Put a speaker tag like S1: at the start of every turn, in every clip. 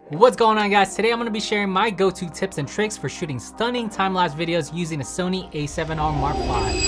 S1: What's going on, guys? Today I'm going to be sharing my go-to tips and tricks for shooting stunning time-lapse videos using a Sony A7R Mark V.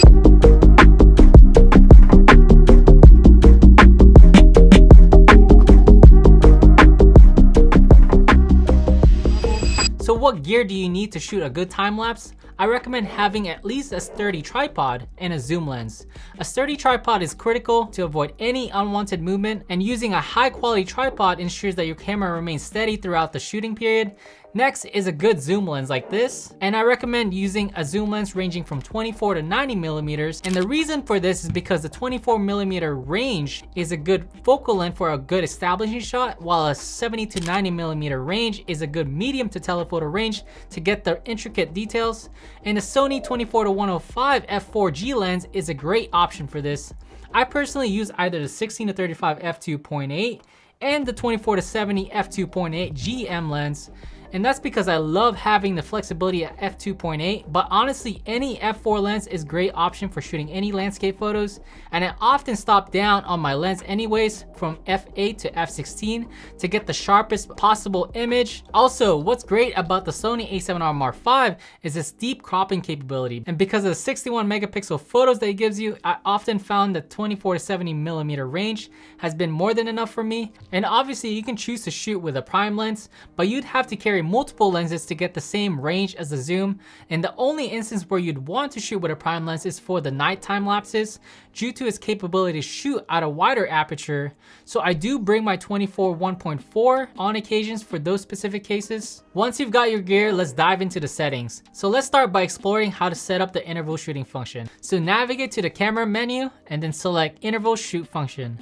S1: So what gear do you need to shoot a good time-lapse? I recommend having at least a sturdy tripod and a zoom lens. A sturdy tripod is critical to avoid any unwanted movement, and using a high quality tripod ensures that your camera remains steady throughout the shooting period. Next is a good zoom lens like this, and I recommend using a zoom lens ranging from 24 to 90 millimeters. And the reason for this is because the 24 millimeter range is a good focal length for a good establishing shot, while a 70 to 90 millimeter range is a good medium to telephoto range to get the intricate details. And the Sony 24 to 105 f4G lens is a great option for this. I personally use either the 16 to 35 f2.8 and the 24 to 70 f2.8 GM lens. And that's because I love having the flexibility at f2.8, but honestly any f4 lens is a great option for shooting any landscape photos, and I often stop down on my lens anyways from f8 to f16 to get the sharpest possible image. Also, what's great about the Sony A7R Mark V is its deep cropping capability, and because of the 61 megapixel photos that it gives you, I often found the 24 to 70 millimeter range has been more than enough for me. And obviously you can choose to shoot with a prime lens, but you'd have to carry multiple lenses to get the same range as the zoom, and the only instance where you'd want to shoot with a prime lens is for the night time lapses due to its capability to shoot at a wider aperture. So I do bring my 24 1.4 on occasions for those specific cases. Once you've got your gear, let's dive into the settings. So let's start by exploring how to set up the interval shooting function. So navigate to the camera menu and then select interval shoot function.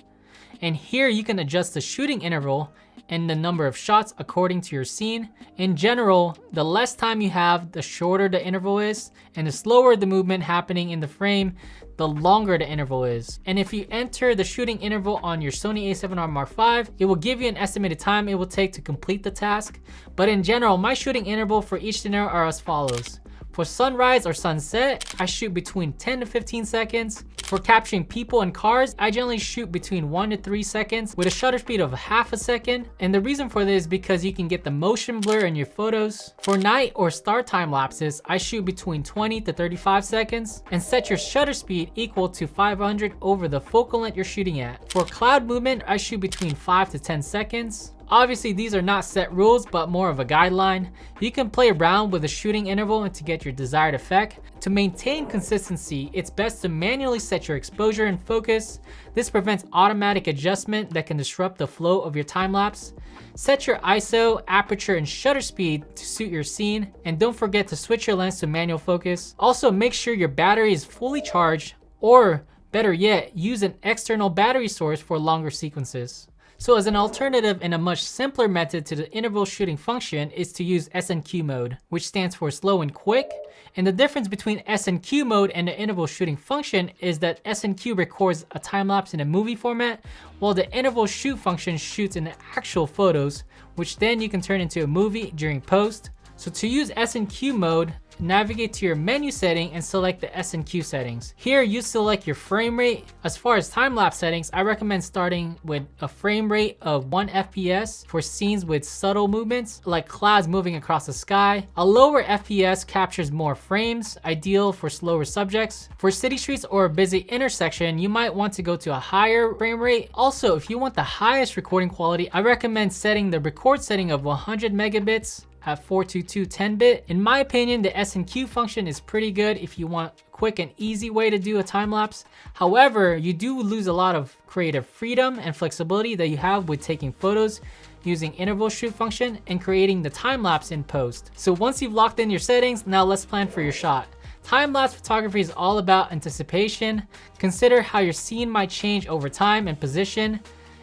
S1: And here you can adjust the shooting interval and the number of shots according to your scene. In general, the less time you have, the shorter the interval is, and the slower the movement happening in the frame, the longer the interval is. And if you enter the shooting interval on your Sony A7R Mark V, it will give you an estimated time it will take to complete the task. But in general, my shooting interval for each scenario are as follows. For sunrise or sunset, I shoot between 10 to 15 seconds. For capturing people and cars, I generally shoot between 1 to 3 seconds with a shutter speed of half a second. And the reason for this is because you can get the motion blur in your photos. For night or star time lapses, I shoot between 20 to 35 seconds and set your shutter speed equal to 500 over the focal length you're shooting at. For cloud movement, I shoot between 5 to 10 seconds. Obviously, these are not set rules, but more of a guideline. You can play around with the shooting interval and to get your desired effect. To maintain consistency, it's best to manually set your exposure and focus. This prevents automatic adjustment that can disrupt the flow of your time lapse. Set your ISO, aperture, and shutter speed to suit your scene, and don't forget to switch your lens to manual focus. Also, make sure your battery is fully charged, or better yet, use an external battery source for longer sequences. So as an alternative and a much simpler method to the interval shooting function is to use SNQ mode, which stands for slow and quick. And the difference between SNQ mode and the interval shooting function is that SNQ records a time lapse in a movie format, while the interval shoot function shoots in the actual photos, which then you can turn into a movie during post. So to use SNQ mode, navigate to your menu setting and select the SNQ settings. Here you select your frame rate. As far as time-lapse settings, I recommend starting with a frame rate of 1 FPS for scenes with subtle movements like clouds moving across the sky. A lower FPS captures more frames, ideal for slower subjects. For city streets or a busy intersection, you might want to go to a higher frame rate. Also, if you want the highest recording quality, I recommend setting the record setting of 100 megabits at 422 10-bit. In my opinion, the SNQ function is pretty good if you want a quick and easy way to do a time lapse. However, you do lose a lot of creative freedom and flexibility that you have with taking photos using interval shoot function and creating the time lapse in post. So once you've locked in your settings, now let's plan for your shot. Time-lapse photography is all about anticipation. Consider how your scene might change over time and position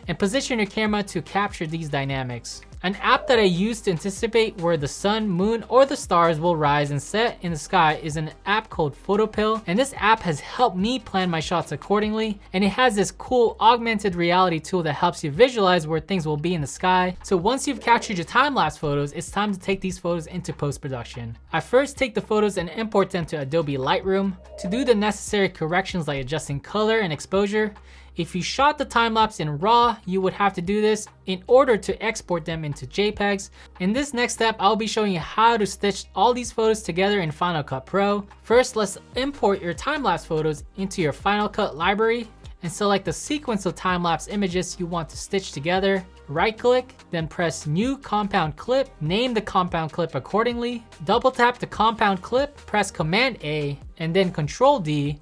S1: your camera to capture these dynamics. An app that I use to anticipate where the sun, moon, or the stars will rise and set in the sky is an app called Photopill, and this app has helped me plan my shots accordingly, and it has this cool augmented reality tool that helps you visualize where things will be in the sky. So once you've captured your time-lapse photos, it's time to take these photos into post-production. I first take the photos and import them to Adobe Lightroom to do the necessary corrections like adjusting color and exposure. If you shot the time lapse in RAW, you would have to do this in order to export them into JPEGs. In this next step, I'll be showing you how to stitch all these photos together in Final Cut Pro. First, let's import your time-lapse photos into your Final Cut library and select the sequence of time-lapse images you want to stitch together. Right-click, then press New Compound Clip. Name the compound clip accordingly. Double tap the compound clip, press Command A, and then Control D,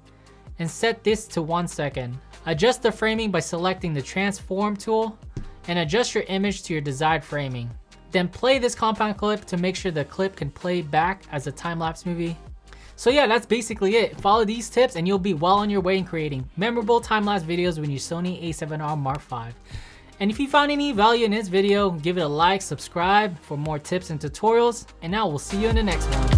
S1: and set this to 1 second. Adjust the framing by selecting the Transform tool, and adjust your image to your desired framing. Then play this compound clip to make sure the clip can play back as a time-lapse movie. So yeah, that's basically it. Follow these tips and you'll be well on your way in creating memorable time-lapse videos with your Sony A7R Mark V. And if you found any value in this video, give it a like, subscribe for more tips and tutorials, and now we'll see you in the next one.